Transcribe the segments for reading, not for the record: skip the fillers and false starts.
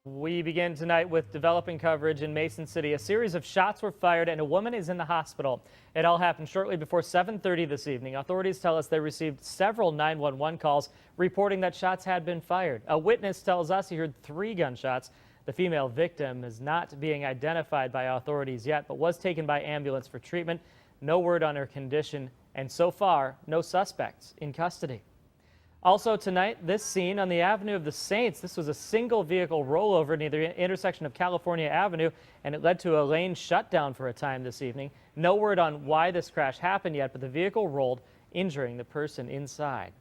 We begin tonight with developing coverage in Mason City. A series of shots were fired and a woman is in the hospital. It all happened shortly before 7:30 this evening. Authorities tell us they received several 911 calls reporting that shots had been fired. A witness tells us he heard 3 gunshots. The female victim is not being identified by authorities yet, but was taken by ambulance for treatment. No word on her condition, and so far, no suspects in custody. Also tonight, this scene on the Avenue of the Saints. This was a single vehicle rollover near the intersection of California Avenue, and it led to a lane shutdown for a time this evening. No word on why this crash happened yet, but the vehicle rolled, injuring the person inside.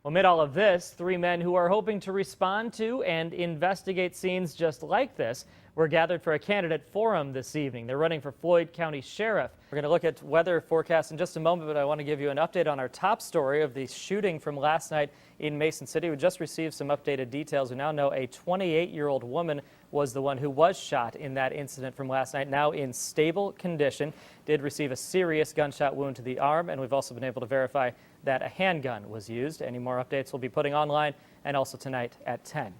Well, amid all of this, 3 men who are hoping to respond to and investigate scenes just like this were gathered for a candidate forum this evening. They're running for Floyd County Sheriff. We're going to look at weather forecasts in just a moment, but I want to give you an update on our top story of the shooting from last night in Mason City. We just received some updated details. We now know a 28-year-old woman was the one who was shot in that incident from last night, now in stable condition, did receive a serious gunshot wound to the arm, and we've also been able to verify that a handgun was used. Any more updates we'll be putting online and also tonight at 10.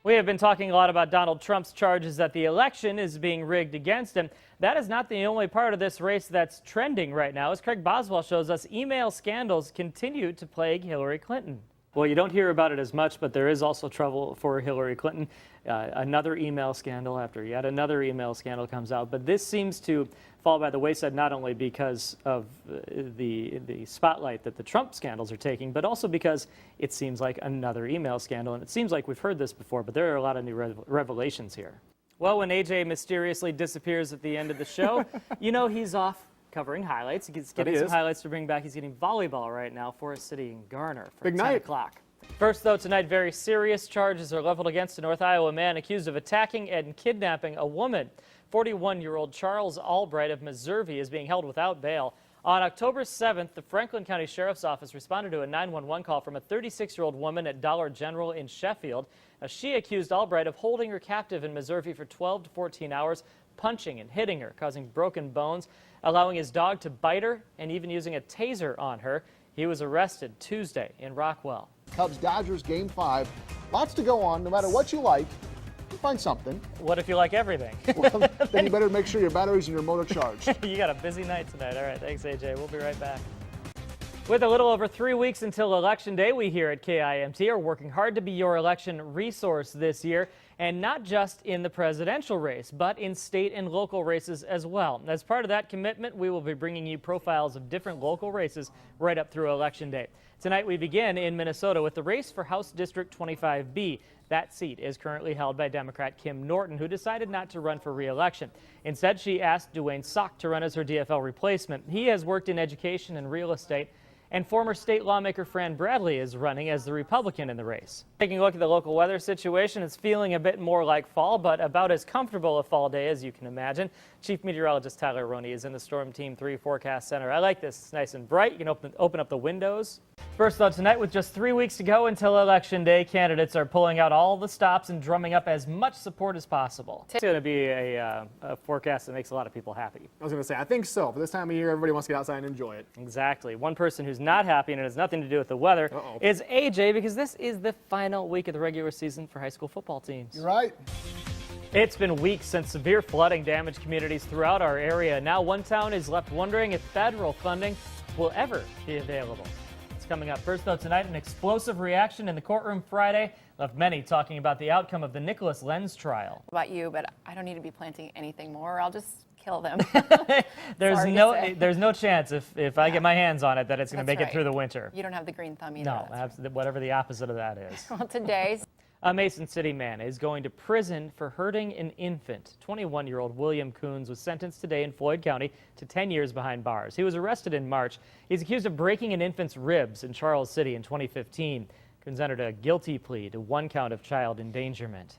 We have been talking a lot about Donald Trump's charges that the election is being rigged against him. That is not the only part of this race that's trending right now. As Craig Boswell shows us, email scandals continue to plague Hillary Clinton. Well, you don't hear about it as much, but there is also trouble for Hillary Clinton. Another email scandal after yet another email scandal comes out. But this seems to fall by the wayside not only because of the spotlight that the Trump scandals are taking, but also because it seems like another email scandal. And it seems like we've heard this before, but there are a lot of new revelations here. Well, when AJ mysteriously disappears at the end of the show, you know he's off covering highlights. He's getting some highlights to bring back. He's getting volleyball right now. Forest City and Garner for 10 o'clock. First, though, tonight, very serious charges are leveled against a North Iowa man accused of attacking and kidnapping a woman. 41-year-old Charles Albright of Meservey is being held without bail. On October 7th, the Franklin County Sheriff's Office responded to a 911 call from a 36-year-old woman at Dollar General in Sheffield. Now, she accused Albright of holding her captive in Meservey for 12 to 14 hours, punching and hitting her, causing broken bones, allowing his dog to bite her, and even using a taser on her. He was arrested Tuesday in Rockwell. Cubs-Dodgers Game 5. Lots to go on. No matter what you like, you find something. What if you like everything? Well, then you better make sure your batteries and your motor charged. You got a busy night tonight. All right, thanks, AJ. We'll be right back. With a little over 3 weeks until Election Day, we here at KIMT are working hard to be your election resource this year, and not just in the presidential race, but in state and local races as well. As part of that commitment, we will be bringing you profiles of different local races right up through Election Day. Tonight, we begin in Minnesota with the race for House District 25B. That seat is currently held by Democrat Kim Norton, who decided not to run for re-election. Instead, she asked Dwayne Sock to run as her DFL replacement. He has worked in education and real estate, and former state lawmaker Fran Bradley is running as the Republican in the race. Taking a look at the local weather situation, it's feeling a bit more like fall, but about as comfortable a fall day as you can imagine. Chief Meteorologist Tyler Roney is in the Storm Team 3 Forecast Center. I like this. It's nice and bright. You can open up the windows. First, though, tonight, with just 3 weeks to go until Election Day, candidates are pulling out all the stops and drumming up as much support as possible. It's going to be a forecast that makes a lot of people happy. I was going to say, I think so. For this time of year, everybody wants to get outside and enjoy it. Exactly. One person who's not happy, and it has nothing to do with the weather, is AJ, because this is the final week of the regular season for high school football teams. You're right. It's been weeks since severe flooding damaged communities throughout our area. Now one town is left wondering if federal funding will ever be available. It's coming up. First, though, tonight, an explosive reaction in the courtroom Friday left many talking about the outcome of the Nicholas Lenz trial. About you, but I don't need to be planting anything more. I'll just kill them. There's no chance if I get my hands on it that it's going to make it through the winter. You don't have the green thumb either. No, whatever the opposite of that is. Well, today's A Mason City man is going to prison for hurting an infant. 21-year-old William Coons was sentenced today in Floyd County to 10 years behind bars. He was arrested in March. He's accused of breaking an infant's ribs in Charles City in 2015. Coons entered a guilty plea to 1 count of child endangerment.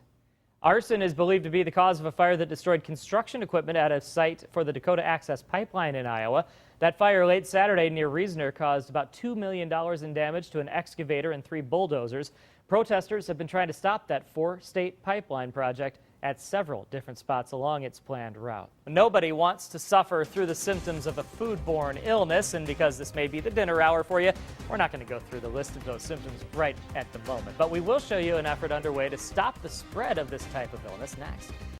Arson is believed to be the cause of a fire that destroyed construction equipment at a site for the Dakota Access Pipeline in Iowa. That fire late Saturday near Reasoner caused about $2 million in damage to an excavator and 3 bulldozers. Protesters have been trying to stop that 4-state pipeline project at several different spots along its planned route. Nobody wants to suffer through the symptoms of a foodborne illness, and because this may be the dinner hour for you, we're not going to go through the list of those symptoms right at the moment. But we will show you an effort underway to stop the spread of this type of illness next.